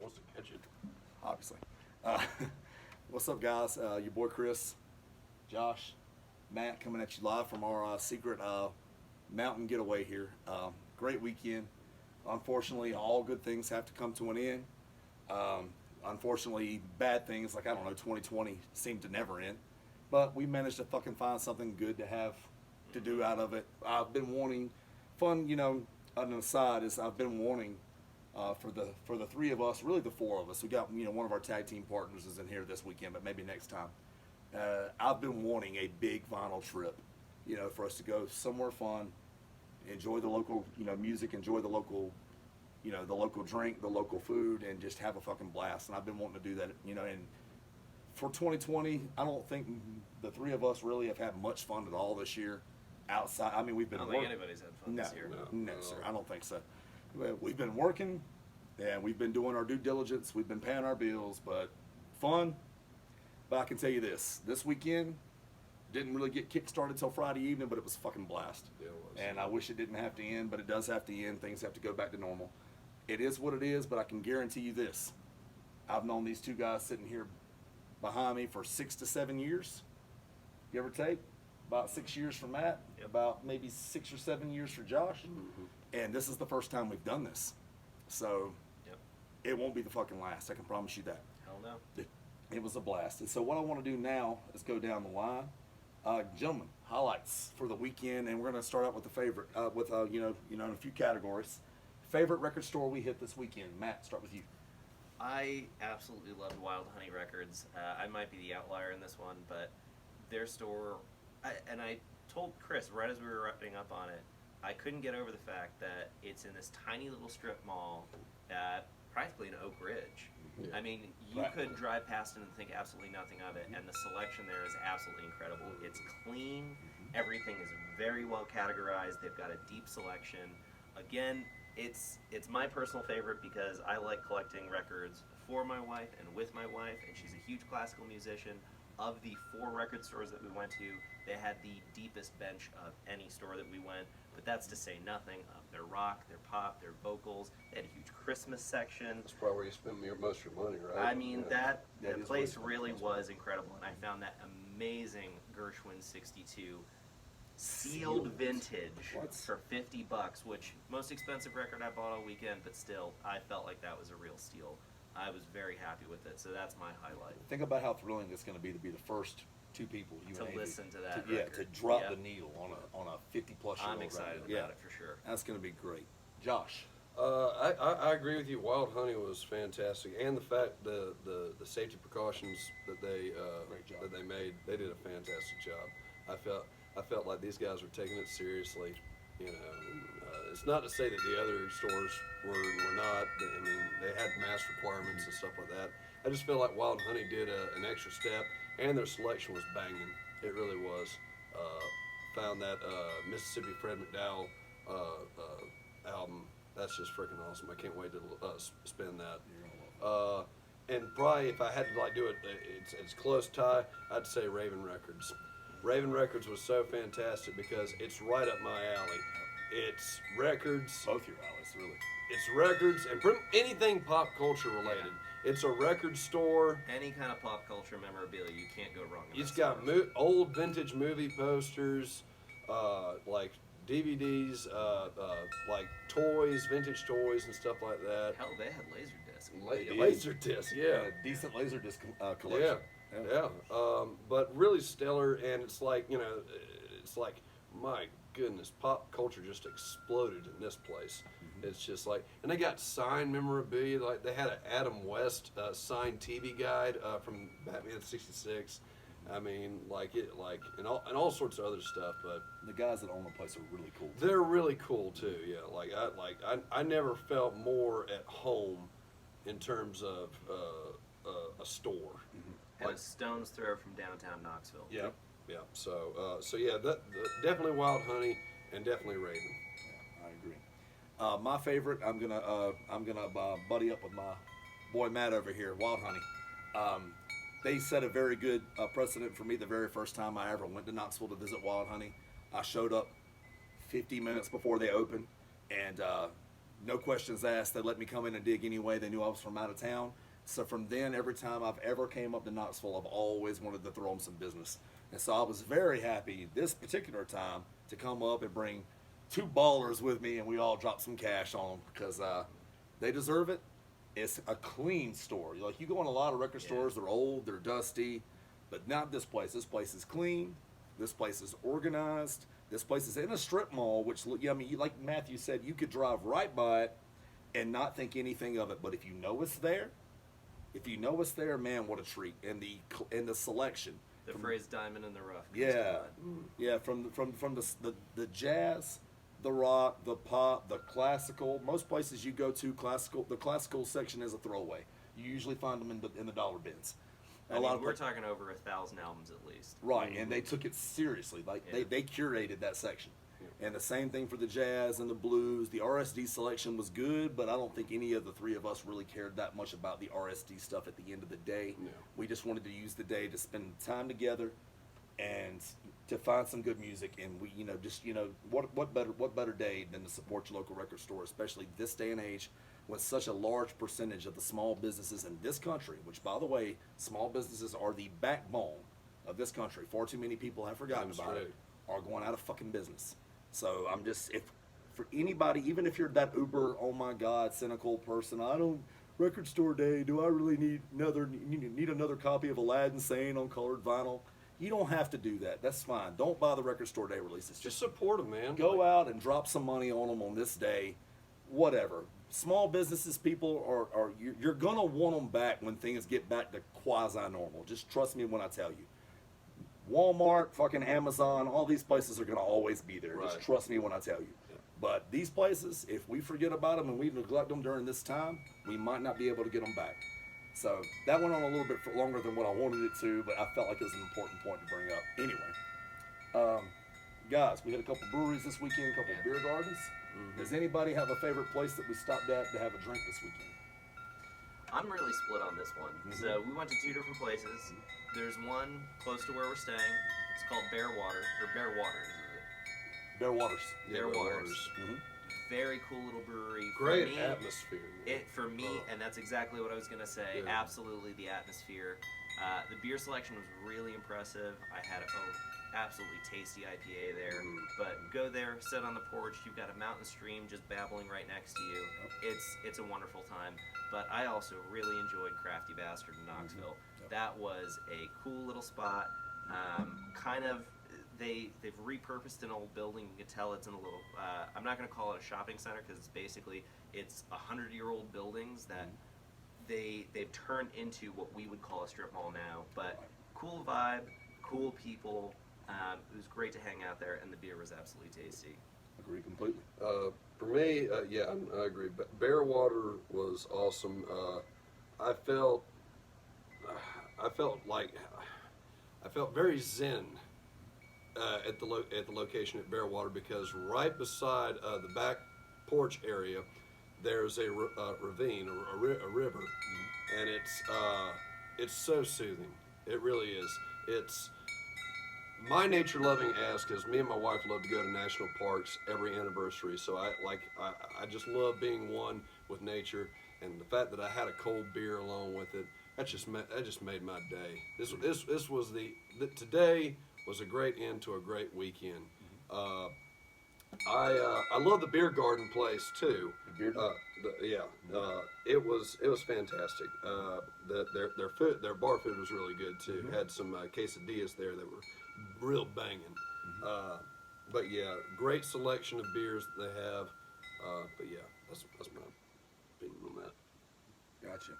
wants to catch it. Obviously. Uh, what's up, guys? Your boy Chris, Josh, Matt coming at you live from our secret mountain getaway here. Great weekend. Unfortunately, all good things have to come to an end. Unfortunately, bad things like, 2020 seemed to never end. But we managed to fucking find something good to have to do out of it. I've been wanting fun, on the aside is I've been wanting for the three of us, really the four of us. We got one of our tag team partners is in here this weekend, but maybe next time. I've been wanting a big vinyl trip, for us to go somewhere fun, enjoy the local music, enjoy the local the local drink, the local food, and just have a fucking blast. And I've been wanting to do that, and for 2020, I don't think the three of us really have had much fun at all this year. Outside, I mean, we've been. I don't think anybody's had fun this year. No, sir, I don't think so. We've been working, and we've been doing our due diligence. We've been paying our bills, but fun. But I can tell you this weekend didn't really get kick-started till Friday evening, but it was a fucking blast. Yeah, it was. And I wish it didn't have to end, but it does have to end. Things have to go back to normal. It is what it is, but I can guarantee you this. I've known these two guys sitting here behind me for 6 to 7 years, give or take. About 6 years for Matt, Yep. about maybe 6 or 7 years for Josh. Mm-hmm. And this is the first time we've done this. So Yep. it won't be the fucking last. I can promise you that. Hell no. It was a blast. And so what I want to do now is go down the line. Gentlemen, highlights for the weekend, and we're going to start out with the favorite, in a few categories. Favorite record store we hit this weekend. Matt, start with you. I absolutely loved Wild Honey Records. I might be the outlier in this one, but their store, I told Chris right as we were wrapping up on it, I couldn't get over the fact that it's in this tiny little strip mall, practically in Oak Ridge. Yeah. I mean, you Right. could drive past it and think absolutely nothing of it, and the selection there is absolutely incredible. It's clean, everything is very well categorized, they've got a deep selection. Again, it's my personal favorite because I like collecting records for my wife and with my wife, and she's a huge classical musician. Of the 4 record stores that we went to, they had the deepest bench of any store that we went, but that's to say nothing of their rock, their pop, their vocals. They had a huge Christmas section. That's probably where you spend most of your money, right? I mean, Yeah. That the is place what it's really called. was incredible, and I found that amazing Gershwin 62 sealed vintage What? for $50, which most expensive record I bought all weekend, but still, I felt like that was a real steal. I was very happy with it, so that's my highlight. Think about how thrilling it's going to be the first two people you To and listen to that to record. drop Yep. the needle on a 50+ year old I'm excited record. about it for sure. That's going to be great. Josh. I agree with you. Wild Honey was fantastic, and the fact the safety precautions that Great job. that they made, they did a fantastic job. I felt like these guys were taking it seriously. It's not to say that the other stores were not. I mean, they had mask requirements and stuff like that. I just feel like Wild Honey did an extra step, and their selection was banging. It really was. Found that Mississippi Fred McDowell album. That's just freaking awesome. I can't wait to spin that. And probably if I had to do it, it's close tie. I'd say Raven Records. Raven Records was so fantastic because it's right up my alley. It's records. Both your alleys, really. It's records and anything pop culture related. It's a record store. Any kind of pop culture memorabilia, you can't go wrong in It's that got store. old vintage movie posters, like DVDs, like toys, vintage toys and stuff like that. Hell, they had Laserdisc. Laser disc, yeah. A decent laser disc collection. Yeah. But really stellar, and it's like, it's like, my goodness, pop culture just exploded in this place. It's just like, and they got signed memorabilia. Like they had an Adam West signed TV guide from Batman '66. I mean, and all sorts of other stuff. But The guys that own the place are really cool. they're really cool too. Yeah, I never felt more at home in terms of a store. And a stone's throw from downtown Knoxville. Yeah. So yeah, definitely Wild Honey and definitely Raven. Yeah, I agree. My favorite, I'm gonna buddy up with my boy Matt over here, Wild Honey. They set a very good precedent for me the very first time I ever went to Knoxville to visit Wild Honey. I showed up 50 minutes before they opened, and no questions asked. They let me come in and dig anyway. They knew I was from out of town. So from then, every time I've ever came up to Knoxville, I've always wanted to throw them some business. And so I was very happy this particular time to come up and bring 2 ballers with me, and we all dropped some cash on them because they deserve it. It's a clean store. Like, you go in a lot of record stores, they're old, they're dusty, but not this place. This place is clean. This place is organized. This place is in a strip mall, which, I mean, like Matthew said, you could drive right by it and not think anything of it. But if you know it's there, man, what a treat! And the selection. The phrase "diamond in the rough." Yeah. From the jazz, the rock, the pop, the classical. Most places you go to, the classical section is a throwaway. You usually find them in the dollar bins. We're talking over 1,000 albums at least. Right, and they took it seriously. Like they curated that section. Yeah. And the same thing for the jazz and the blues. The RSD selection was good, but I don't think any of the 3 of us really cared that much about the RSD stuff at the end of the day. No. We just wanted to use the day to spend time together and to find some good music. And we, what better day than to support your local record store, especially this day and age, with such a large percentage of the small businesses in this country, which, by the way, small businesses are the backbone of this country. Far too many people have forgotten about it, are going out of fucking business. So I'm just, if for anybody, even if you're that uber, oh my God, cynical person, I don't, record store day, do I really need another copy of Aladdin Sane on colored vinyl? You don't have to do that. That's fine. Don't buy the record store day releases. Just support them, man. Go out and drop some money on them on this day. Whatever. Small businesses, people you're going to want them back when things get back to quasi-normal. Just trust me when I tell you. Walmart, fucking Amazon, all these places are going to always be there. Right. Just trust me when I tell you. Yeah. But these places, if we forget about them and we neglect them during this time, we might not be able to get them back. So that went on a little bit longer than what I wanted it to, but I felt like it was an important point to bring up. Anyway, guys, we had a couple breweries this weekend, a couple beer gardens. Mm-hmm. Does anybody have a favorite place that we stopped at to have a drink this weekend? I'm really split on this one. Mm-hmm. So we went to 2 different places. Mm-hmm. There's one close to where we're staying. It's called Bear Waters. Bear Waters. Bear Waters. Mm-hmm. Very cool little brewery. Great atmosphere. For me, and that's exactly what I was going to say. Yeah. Absolutely the atmosphere. The beer selection was really impressive. I had absolutely tasty IPA there. But go there, sit on the porch. You've got a mountain stream just babbling right next to you. Yep. It's a wonderful time. But I also really enjoyed Crafty Bastard in Knoxville. Yep. That was a cool little spot. They've repurposed an old building. You can tell it's in a little. I'm not going to call it a shopping center because it's 100-year-old buildings that they've turned into what we would call a strip mall now. But cool vibe, cool people. It was great to hang out there, and the beer was absolutely tasty. Agree completely. For me, I agree. But Bear Water was awesome. I felt very zen at the location at Bear Water, because right beside the back porch area, there's a ravine, a river, and it's so soothing. It really is. It's my nature-loving ass, because me and my wife love to go to national parks every anniversary. So I just love being one with nature, and the fact that I had a cold beer along with it, that just made my day. This was today was a great end to a great weekend. I love the beer garden place too. It was fantastic. Their bar food was really good too. Mm-hmm. Had some quesadillas there that were real banging. Mm-hmm. But yeah, great selection of beers that they have. But yeah, that's my opinion on that. Gotcha.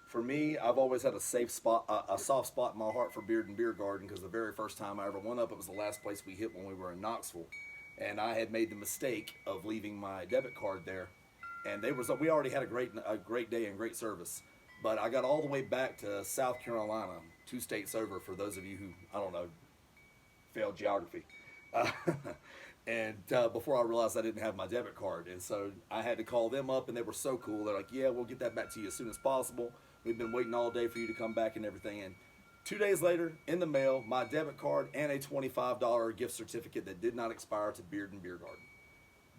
For me, I've always had a soft spot in my heart for Beard and Beer Garden, because the very first time I ever went up, it was the last place we hit when we were in Knoxville, and I had made the mistake of leaving my debit card there, and we already had a great day and great service, but I got all the way back to South Carolina, 2 states over, for those of you who, I don't know, failed geography. And before I realized I didn't have my debit card, and so I had to call them up, and they were so cool. They're like, yeah, we'll get that back to you as soon as possible. We've been waiting all day for you to come back and everything. And 2 days later, in the mail, my debit card and a $25 gift certificate that did not expire to Beard and Beer Garden.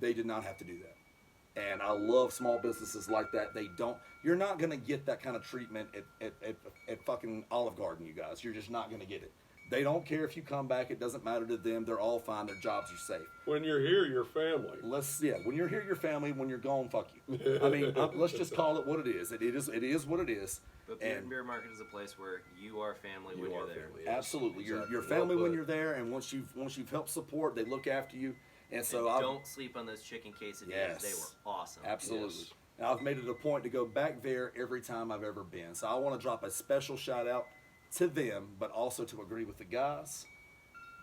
They did not have to do that. And I love small businesses like that. You're not going to get that kind of treatment at fucking Olive Garden, you guys. You're just not going to get it. They don't care if you come back. It doesn't matter to them. They're all fine. Their jobs are safe. When you're here, you're family. When you're here, you're family. When you're gone, fuck you. I mean, let's just call it what it is. It is what it is. But Beer Market is a place where you are family when you're there. Family, yes. Absolutely, Exactly. you're family when you're there, and once you've helped support, they look after you. And so don't sleep on those chicken quesadillas. Yes. They were awesome. Absolutely. Yes. And I've made it a point to go back there every time I've ever been. So I want to drop a special shout out to them, but also to agree with the guys.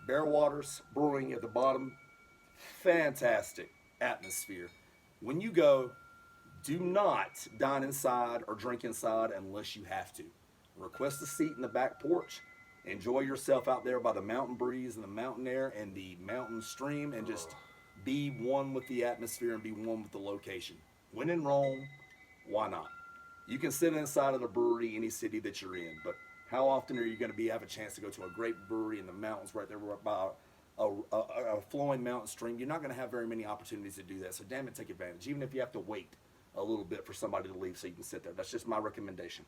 Bear Waters Brewing at the bottom, fantastic atmosphere. When you go, do not dine inside or drink inside unless you have to. Request a seat in the back porch. Enjoy yourself out there by the mountain breeze and the mountain air and the mountain stream, and just be one with the atmosphere and be one with the location. When in Rome, why not? You can sit inside of the brewery any city that you're in, but how often are you going to have a chance to go to a great brewery in the mountains right there by a flowing mountain stream? You're not going to have very many opportunities to do that, so damn it, take advantage. Even if you have to wait a little bit for somebody to leave so you can sit there. That's just my recommendation,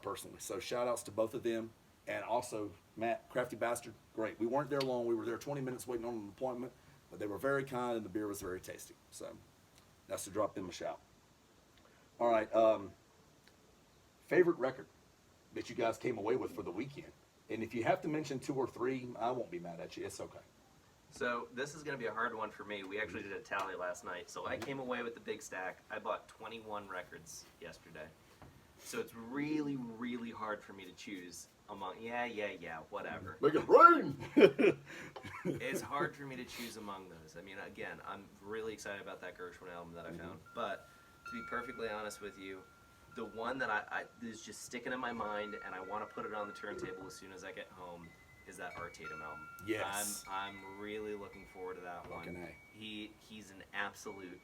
personally. So shout outs to both of them. And also, Matt, Crafty Bastard, great. We weren't there long. We were there 20 minutes waiting on an appointment, but they were very kind and the beer was very tasty. So that's to drop them a shout. All right. Favorite record that you guys came away with for the weekend? And if you have to mention 2 or 3, I won't be mad at you. It's okay. So this is going to be a hard one for me. We actually did a tally last night. So I came away with the big stack. I bought 21 records yesterday. So it's really, really hard for me to choose among, whatever. Make it rain! It's hard for me to choose among those. I mean, again, I'm really excited about that Gershwin album that I found. But to be perfectly honest with you, the one that I is just sticking in my mind and I want to put it on the turntable as soon as I get home is that Art Tatum album. Yes. I'm really looking forward to that Fucking one. A. He's an absolute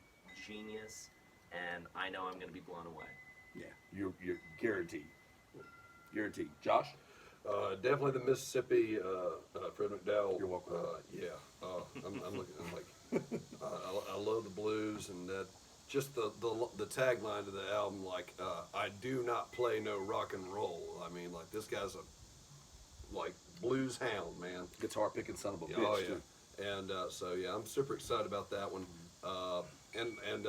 genius, and I know I'm going to be blown away. Yeah, you're guaranteed. Guaranteed. Josh? Definitely the Mississippi, Fred McDowell. You're welcome. I'm looking. I'm like, I love the blues and that. Just the tagline to the album, like, I do not play no rock and roll. I mean, like, this guy's a blues hound, man. Guitar picking son of a bitch. Oh yeah. Too. And so yeah, I'm super excited about that one. And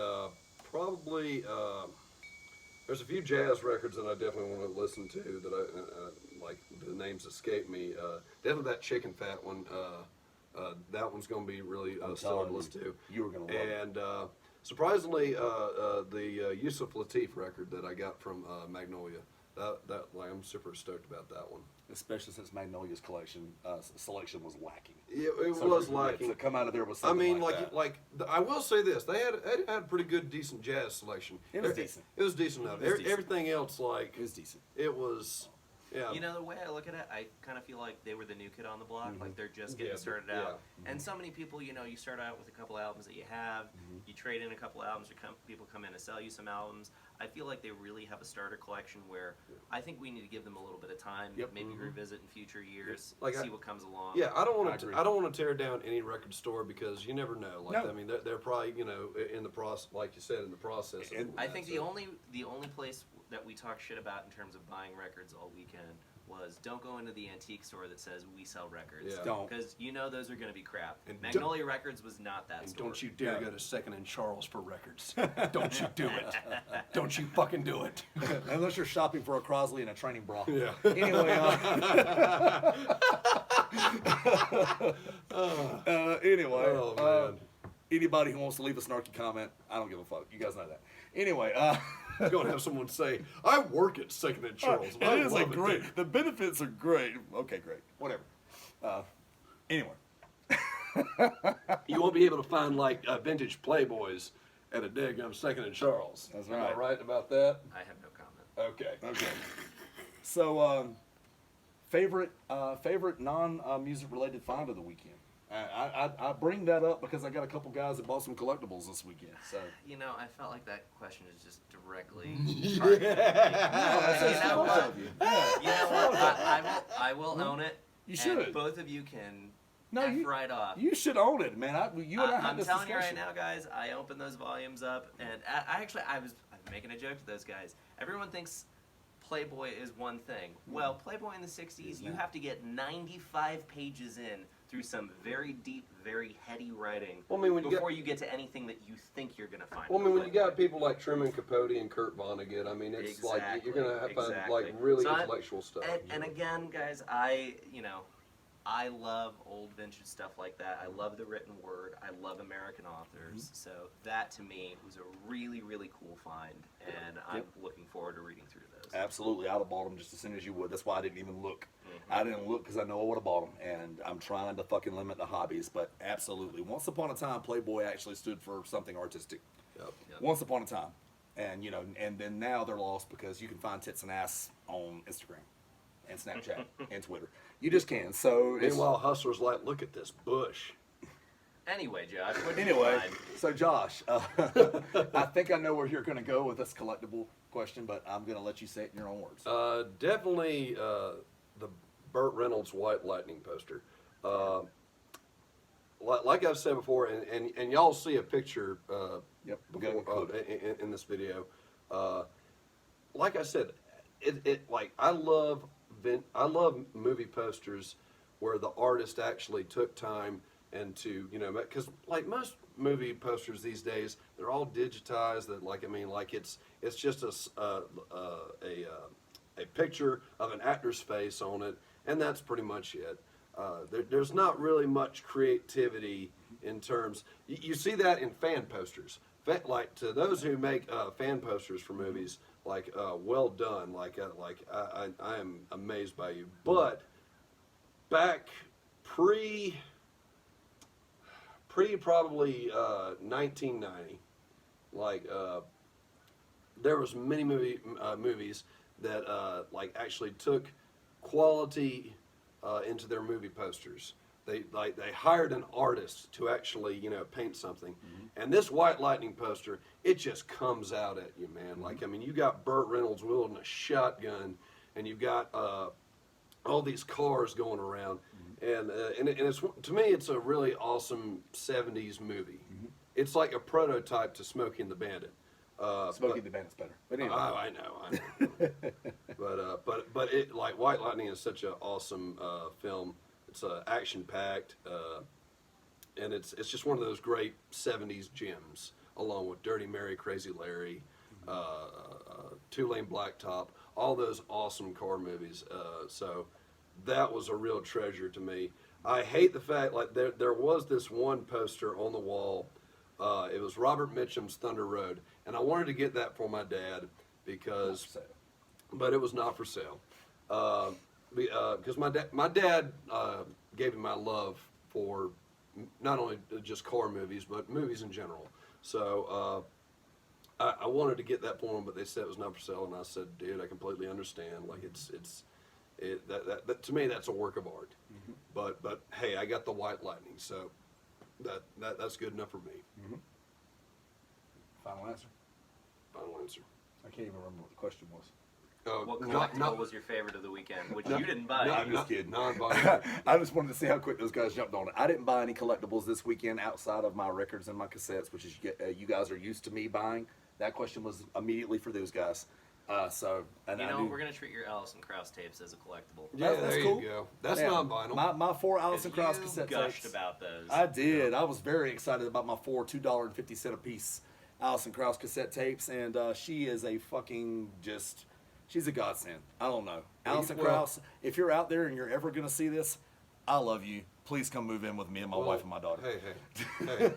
probably there's a few jazz records that I definitely want to listen to that I like. The names escape me. Definitely that Chicken Fat one. That one's gonna be really solid to listen to. You were gonna love it. And surprisingly, the Yusuf Lateef record that I got from Magnolia. That I'm super stoked about that one. Especially since Magnolia's selection was lacking. Yeah, it So was for- lacking. to come out of there with I something mean, I will say this: they had a pretty good, decent jazz selection. It was decent. It was decent enough. It was decent. Everything else, It was decent. it was, yeah. You know, the way I look at it, I kind of feel like they were the new kid on the block. Like they're just getting Yeah, started yeah. out. And so many people, you know, you start out with a couple albums that you have, you trade in a couple albums, or people come in to sell you some albums. I feel like they really have a starter collection where I think we need to give them a little bit of time, Yep. maybe revisit in future years, Like see what comes along. Yeah, I don't I want agree. to. I don't want to tear down any record store because you never know. Like, No. I mean, they're probably in the process, like you said, in the process. And I think the only place that we talk shit about in terms of buying records all weekend was don't go into the antique store that says we sell records. Yeah. Don't. Because you know those are going to be crap. And Magnolia Records was not that And store. don't you dare go to Second and Charles for records. Don't you do it. Don't you fucking do it. Unless you're shopping for a Crosley and a training bra. Yeah. Anyway, Oh, man. Anybody who wants to leave a snarky comment, I don't give a fuck. You guys know that. Anyway, You're going to have someone say, I work at Second and Charles. and I it is love great. there." The benefits are great. Okay, great. Whatever. Anyway. You won't be able to find vintage Playboys at a daggum Second and Charles. That's Am I right. right about that? I have no comment. Okay. So, favorite non-music related find of the weekend. I bring that up because I got a couple guys that bought some collectibles this weekend. So You know, I felt like that question is just directly. that's You know smart what? of you. You know what? I will own it. You and should. both of you can No, F right off. You should own it, man. You and I had I'm this telling you right discussion. now, guys. I opened those volumes up, and I was making a joke to those guys. Everyone thinks Playboy is one thing. Well, Playboy in the '60s, you have to get 95 pages in through some very deep, very heady writing Well, I mean, when you before you get to anything that you think you're going to find. Well, I mean, in when you Playboy. got people like Truman Capote and Kurt Vonnegut, I mean, it's like you're gonna have like really So intellectual stuff. And again, guys, I love old vintage stuff like that. I love the written word. I love American authors. So that to me was a really, really cool find, and I'm looking forward to reading through those. Absolutely, I'd have bought them just as soon as you would. That's why I didn't even look. I didn't look because I know I would have bought them, and I'm trying to fucking limit the hobbies. But absolutely, once upon a time, Playboy actually stood for something artistic. Yep. Once upon a time, and and then now they're lost because you can find tits and ass on Instagram, and Snapchat, and Twitter. You just can. So Meanwhile, hustlers like, look at this bush. Anyway, Josh. What did anyway, you find? so Josh, I think I know where you're going to go with this collectible question, but I'm going to let you say it in your own words. Definitely the Burt Reynolds White Lightning poster. Like I've said before, and y'all see a picture before, in this video. Like I said, I love movie posters where the artist actually took time and to because like most movie posters these days, they're all digitized. That it's just a picture of an actor's face on it, and that's pretty much it. There's not really much creativity in terms. You see that in fan posters. Like to those who make fan posters for movies, well done. I am amazed by you. But back pre probably 1990, there was many movies that actually took quality into their movie posters. They hired an artist to actually paint something, and this White Lightning poster, it just comes out at you, man. You got Burt Reynolds wielding a shotgun, and you've got all these cars going around, and it's, to me, it's a really awesome '70s movie. It's like a prototype to Smokey and the Bandit. Smokey the Bandit's better, but anyway. I know. but it White Lightning is such an awesome film. It's action packed, and it's just one of those great '70s gems, along with Dirty Mary, Crazy Larry, Two Lane Blacktop, all those awesome car movies. So that was a real treasure to me. I hate the fact there was this one poster on the wall. It was Robert Mitchum's Thunder Road, and I wanted to get that for my dad but it was not for sale. Because my dad gave me my love for not only just car movies but movies in general. So I wanted to get that for him, but they said it was not for sale, and I said, "Dude, I completely understand. That to me that's a work of art." But hey, I got the White Lightning, so that's good enough for me. Final answer. Final answer. I can't even remember what the question was. What collectible was your favorite of the weekend, which you didn't buy? I'm just kidding. Non-binary. I just wanted to see how quick those guys jumped on it. I didn't buy any collectibles this weekend outside of my records and my cassettes, which is you guys are used to me buying. That question was immediately for those guys. We're gonna treat your Alison Krauss tapes as a collectible. Yeah, that's there cool. you go. That's non-vinyl. My 4 Alison Krauss cassette gushed tapes. about those. I did. I was very excited about my 4 $2.50 a piece Alison Krauss cassette tapes, and she is a fucking she's a godsend. I don't know. Alison Krauss, if you're out there and you're ever gonna see this, I love you. Please come move in with me and my wife and my daughter. Hey.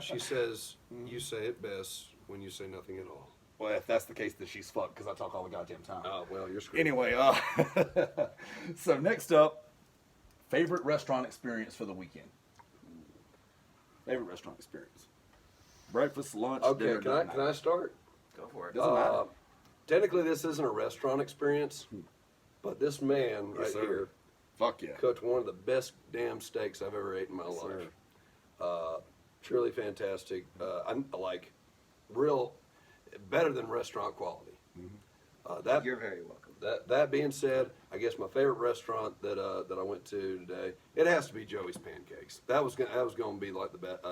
She says you say it best when you say nothing at all. Well, if that's the case, then she's fucked because I talk all the goddamn time. Oh, well, you're screwed. Anyway, so next up, favorite restaurant experience for the weekend. Favorite restaurant experience. Breakfast, lunch, dinner. Okay, can I start? Go for it. Doesn't matter. Technically, this isn't a restaurant experience, but this man here Fuck yeah. cooked one of the best damn steaks I've ever ate in my life. Truly fantastic. I'm better than restaurant quality. You're very welcome. That being said, I guess my favorite restaurant that I went to today, it has to be Joey's Pancakes. That was going to be like the best.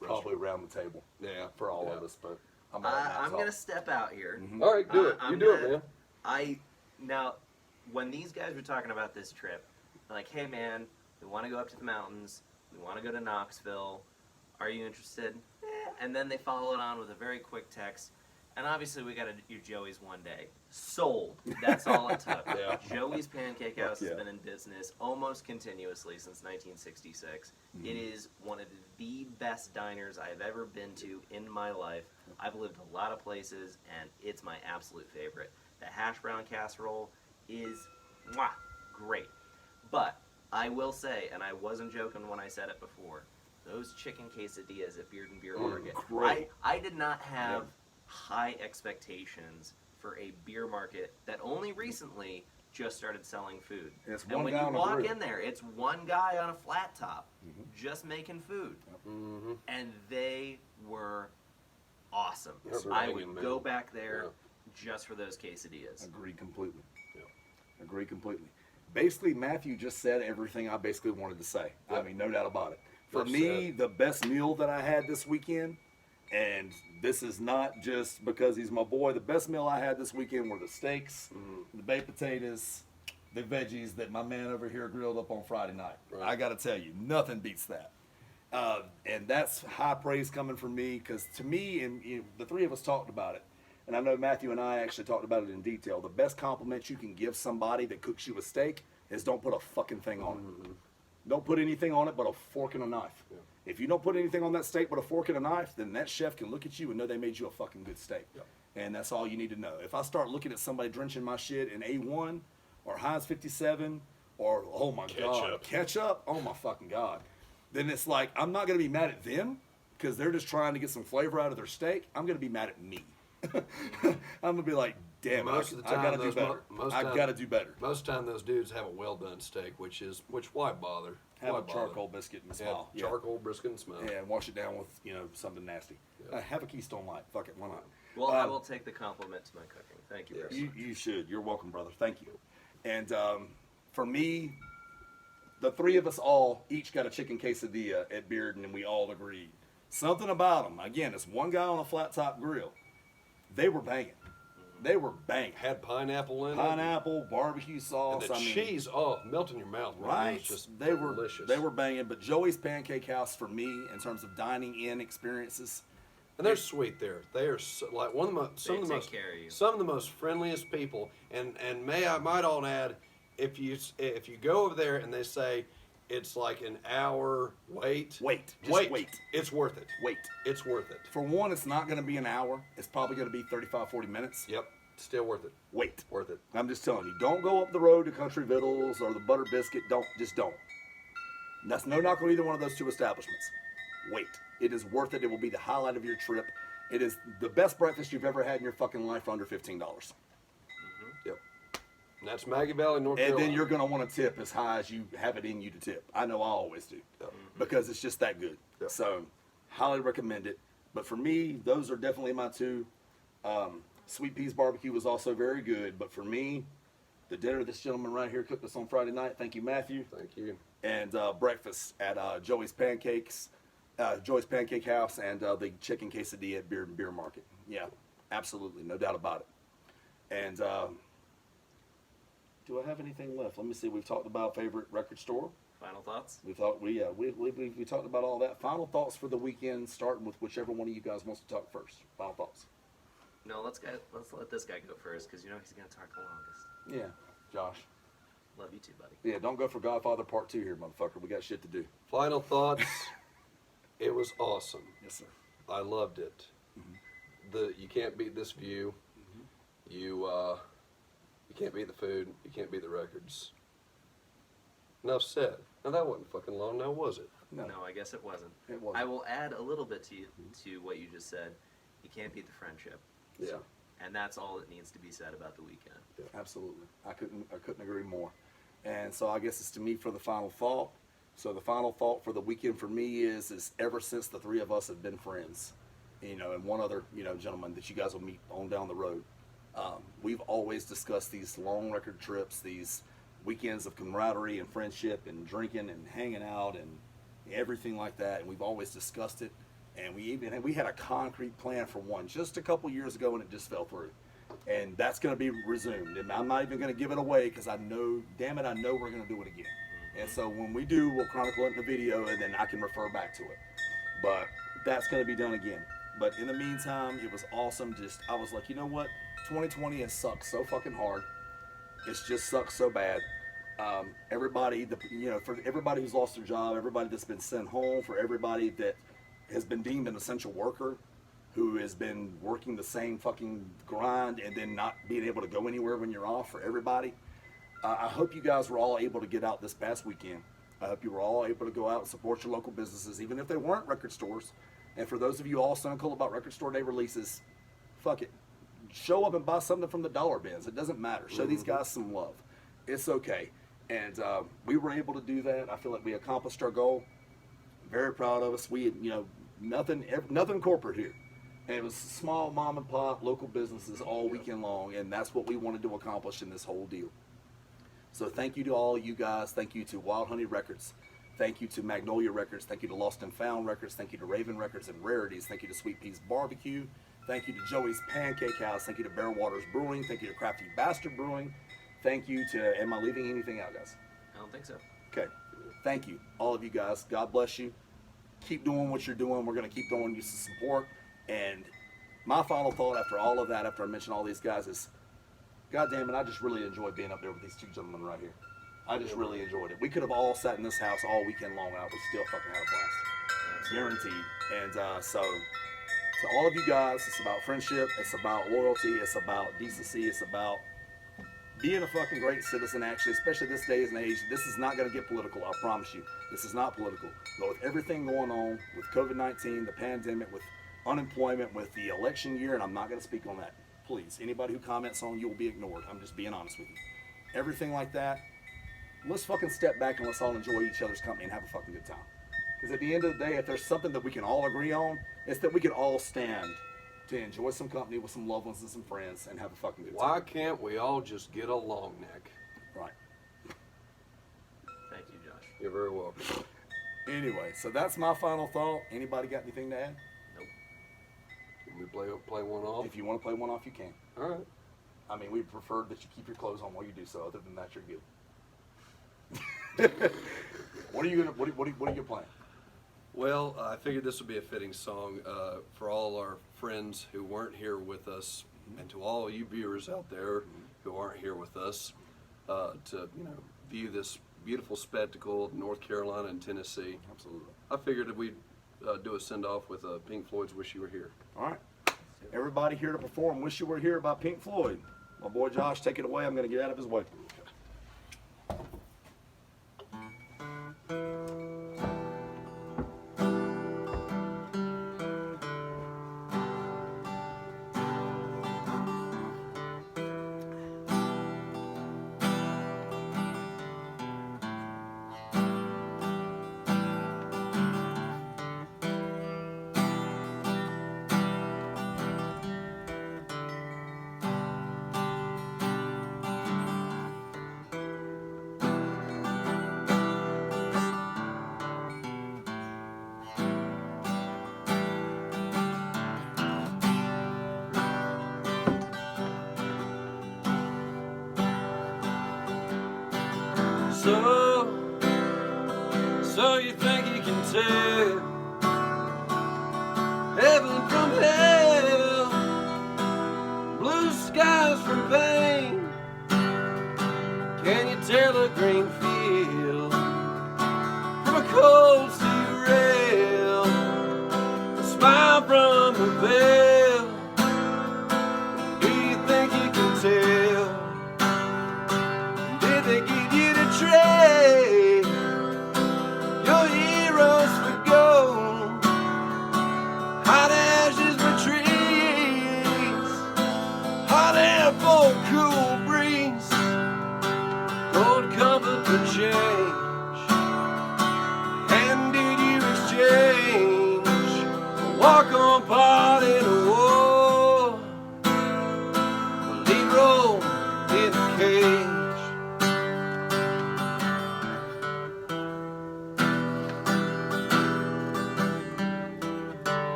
Probably restaurant. around the table Yeah, for all yeah. of us, but I'm gonna step out here. All right, do it. I'm Do gonna- it, man. Now, when these guys were talking about this trip, they're like, "Hey, man, we want to go up to the mountains. We want to go to Knoxville. Are you interested?" And then they follow it on with a very quick text. And obviously, we got to do Joey's one day. Sold. That's all it took. Yeah. Joey's Pancake House Yeah. has been in business almost continuously since 1966. It is one of the best diners I've ever been to in my life. I've lived a lot of places, and it's my absolute favorite. The hash brown casserole is great. But I will say, and I wasn't joking when I said it before, those chicken quesadillas at Beard and Beer Market. great. I did not have high expectations for a beer market that only recently just started selling food. And it's And one when guy you on a walk grill. in there, it's one guy on a flat top just making food. Mm-hmm. And they were awesome. They're I banging, would man. go back there just for those quesadillas. Agreed completely. Yeah. Agreed completely. Basically, Matthew just said everything I basically wanted to say. I Yep. mean, no doubt about it. For Well me, said. the best meal that I had this weekend, and this is not just because he's my boy, the best meal I had this weekend were the steaks, the baked potatoes, the veggies that my man over here grilled up on Friday night. Right. I got to tell you, nothing beats that. And that's high praise coming from me, because to me, and the three of us talked about it, and I know Matthew and I actually talked about it in detail. The best compliment you can give somebody that cooks you a steak is don't put a fucking thing on it. Don't put anything on it but a fork and a knife. Yeah. If you don't put anything on that steak but a fork and a knife, then that chef can look at you and know they made you a fucking good steak. Yeah. And that's all you need to know. If I start looking at somebody drenching my shit in A1 or Heinz 57 or, oh my God, ketchup, oh my fucking God, then it's like, I'm not going to be mad at them because they're just trying to get some flavor out of their steak. I'm going to be mad at me. I'm going to be like, damn, Most of the I got to time, do those better. most I time- got to do better. Most time those dudes have a well done steak, which why bother? Have Why a bother? charcoal biscuit and Yeah, smile. Yeah. charcoal, brisket, and smoke. Yeah, and wash it down with, something nasty. Yeah. Have a Keystone Light. Fuck it, why not? Well, I will take the compliment to my cooking. Thank you Yes. very much. You should. You're welcome, brother. Thank you. And for me, the three of us all each got a chicken quesadilla at Bearden, and we all agreed. Something about them. Again, it's one guy on a flat top grill. They were banging. They were banging. Had pineapple in it. Pineapple, barbecue sauce. And the I mean, cheese, melt in your mouth. Man. right? It was just They were delicious. They were banging. But Joey's Pancake House for me, in terms of dining in experiences, And they're sweet there. They are so, like one of the most, some They of the take most, care of you. some of the most friendliest people. And I might all add, if you go over there and they say it's like an hour wait, just wait. It's worth it. wait. It's worth it. For one, it's not going to be an hour. It's probably going to be 35, 40 minutes. Yep, still worth it. Wait. Worth it. I'm just telling you, don't go up the road to Country Vittles or the Butter Biscuit. Don't. And that's no knock on either one of those two establishments. Wait. It is worth it. It will be the highlight of your trip. It is the best breakfast you've ever had in your fucking life for under $15. Yep. And that's Maggie Valley, North And Carolina. then you're going to want to tip as high as you have it in you to tip. I know I always do. Yep. Because it's just that good. Yep. So, highly recommend it. But for me, those are definitely my two. Sweet Peas Barbecue was also very good. But for me, the dinner this gentleman right here cooked us on Friday night. Thank you, Matthew. Thank you. And breakfast at Joey's Pancake House, and the chicken quesadilla at Beer Market. Yeah, absolutely, no doubt about it. And do I have anything left? Let me see. We've talked about favorite record store. Final thoughts? We talked about all that. Final thoughts for the weekend, starting with whichever one of you guys wants to talk first. Final thoughts. No, let's let this guy go first because you know he's gonna talk the longest. Yeah, Josh. Love you too, buddy. Yeah, don't go for Godfather Part 2 here, motherfucker. We got shit to do. Final thoughts. It was awesome. Yes, sir. I loved it. You can't beat this view. You can't beat the food. You can't beat the records. Enough said. Now that wasn't fucking long, now was it? No. No, I guess it wasn't. It wasn't. I will add a little bit to what you just said. You can't beat the friendship. Yeah. And that's all that needs to be said about the weekend. Absolutely. I couldn't agree more. And so I guess it's to me for the final thought. So the final thought for the weekend for me is ever since the three of us have been friends, and one other, gentleman that you guys will meet on down the road, We've always discussed these long record trips, these weekends of camaraderie and friendship and drinking and hanging out and everything like that. And we've always discussed it. And we had a concrete plan for one just a couple years ago, and it just fell through. And that's going to be resumed. And I'm not even going to give it away because I know, damn it, I know we're going to do it again. And so when we do, we'll chronicle it in the video, and then I can refer back to it. But that's going to be done again. But in the meantime, it was awesome. I was like, you know what? 2020 has sucked so fucking hard. It's just sucked so bad. Everybody, for everybody who's lost their job, everybody that's been sent home, for everybody that has been deemed an essential worker, who has been working the same fucking grind and then not being able to go anywhere when you're off, for everybody. I hope you guys were all able to get out this past weekend. I hope you were all able to go out and support your local businesses, even if they weren't record stores. And for those of you all cynical about record store day releases, fuck it. Show up and buy something from the dollar bins. It doesn't matter. Show these guys some love. It's okay. And we were able to do that. I feel like we accomplished our goal. Very proud of us. We had, nothing corporate here. And it was small mom and pop local businesses all weekend long. And that's what we wanted to accomplish in this whole deal. So thank you to all you guys. Thank you to Wild Honey Records. Thank you to Magnolia Records. Thank you to Lost and Found Records. Thank you to Raven Records and Rarities. Thank you to Sweet Peas Barbecue. Thank you to Joey's Pancake House. Thank you to Bear Waters Brewing. Thank you to Crafty Bastard Brewing. Thank you to, am I leaving anything out, guys? I don't think so. Okay. Thank you, all of you guys. God bless you. Keep doing what you're doing. We're going to keep throwing you some support. And my final thought after all of that, after I mention all these guys, is, God damn it, I just really enjoyed being up there with these two gentlemen right here. I just really enjoyed it. We could have all sat in this house all weekend long, and I would still fucking have a blast. Guaranteed. And so to all of you guys, it's about friendship, it's about loyalty, it's about decency, it's about being a fucking great citizen, actually, especially this day and age. This is not going to get political, I promise you. This is not political. But with everything going on, with COVID-19, the pandemic, with unemployment, with the election year, and I'm not going to speak on that. Please, anybody who comments on you will be ignored. I'm just being honest with you. Everything like that, let's fucking step back and let's all enjoy each other's company and have a fucking good time. Because at the end of the day, if there's something that we can all agree on, it's that we can all stand to enjoy some company with some loved ones and some friends and have a fucking good time. Why can't we all just get along, Nick? Right. Thank you, Josh. You're very welcome. Anyway, so that's my final thought. Anybody got anything to add? Nope. Can we play one off? If you want to play one off, you can. All right. I mean, we prefer that you keep your clothes on while you do so. Other than that, you're good. What are you gonna play? Well, I figured this would be a fitting song for all our friends who weren't here with us, and to all you viewers out there who aren't here with us, to view this beautiful spectacle of North Carolina and Tennessee. Absolutely. I figured that we'd do a send off with Pink Floyd's "Wish You Were Here." All right. Everybody here to perform "Wish You Were Here" by Pink Floyd. My boy Josh, take it away. I'm gonna get out of his way. So you think you can tell heaven from hell, blue skies from pain? Can you tell a green field from a cold steel rail, a smile from a veil? Do you think you can tell? Did they give you the trade? Your heroes for gold, hot ashes for trees, hot air for a cool breeze, cold comfort for change. And did you exchange a walk-on part in a war? Well,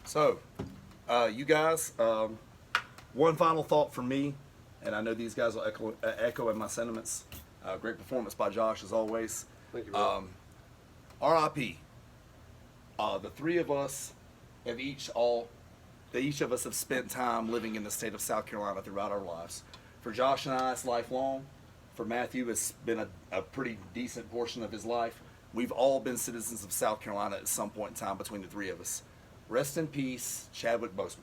So, you guys, one final thought from me, and I know these guys will echo in my sentiments. Great performance by Josh as always. Thank you, bro. R.I.P. The three of us have each of us have spent time living in the state of South Carolina throughout our lives. For Josh and I, it's lifelong. For Matthew, it's been a pretty decent portion of his life. We've all been citizens of South Carolina at some point in time between the three of us. Rest in peace, Chadwick Boseman.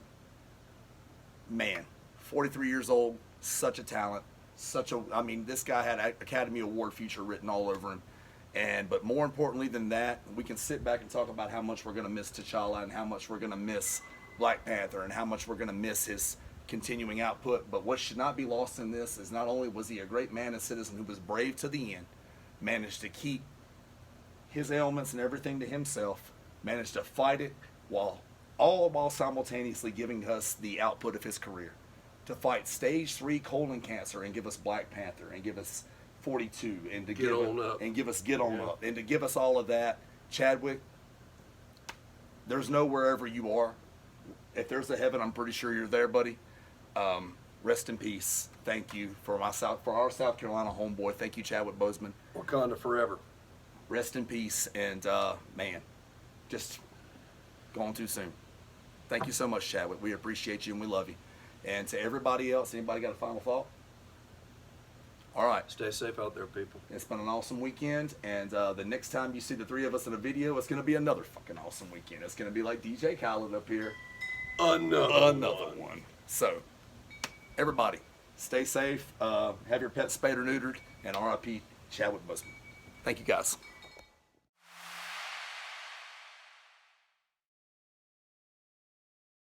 Man, 43 years old, such a talent, this guy had an Academy Award future written all over him. But more importantly than that, we can sit back and talk about how much we're going to miss T'Challa and how much we're going to miss Black Panther and how much we're going to miss his continuing output. But what should not be lost in this is not only was he a great man and citizen who was brave to the end, managed to keep his ailments and everything to himself, managed to fight it while simultaneously giving us the output of his career. To fight stage 3 colon cancer and give us Black Panther and give us 42 and to give us Get On Up and to give us all of that. Chadwick, there's no wherever you are. If there's a heaven, I'm pretty sure you're there, buddy. Rest in peace. Thank you for our South Carolina homeboy. Thank you, Chadwick Boseman. Wakanda forever. Rest in peace, and man, just gone too soon. Thank you so much, Chadwick. We appreciate you and we love you. And to everybody else, anybody got a final thought? All right. Stay safe out there, people. It's been an awesome weekend, and the next time you see the three of us in a video, it's going to be another fucking awesome weekend. It's going to be like DJ Khaled up here. Another one. So, everybody, stay safe. Have your pets spayed or neutered, and RIP Chadwick Boseman. Thank you, guys.